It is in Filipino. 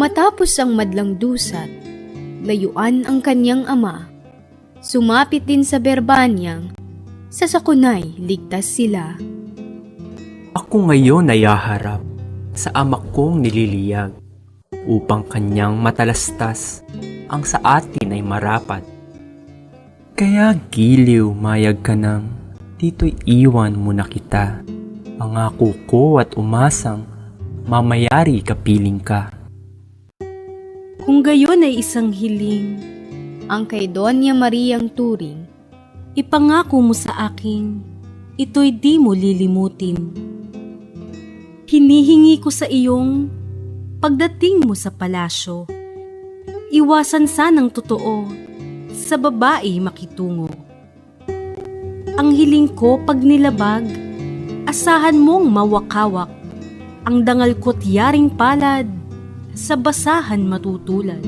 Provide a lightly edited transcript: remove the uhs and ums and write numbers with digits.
Matapos ang madlang dusat, layuan ang kanyang ama. Sumapit din sa Berbanyang, sa sakunay ligtas sila. Ako ngayon ay haharap sa ama kong nililiyag, upang kanyang matalastas ang sa atin ay marapat. Kaya giliw mayag ka nang, dito'y iwan mo na kita. Pangako ko at umasang, mamayari kapiling ka. Kung gayon ay isang hiling, Ang kay Doña Mariang Turing, ipangako mo sa akin, ito'y di mo lilimutin. Hinihingi ko sa iyong pagdating mo sa palasyo, iwasan sanang totoo sa babae makitungo. Ang hiling ko pag nilabag, asahan mong mawakawak, ang dangal ko't yaring palad, sa basahan matutulad.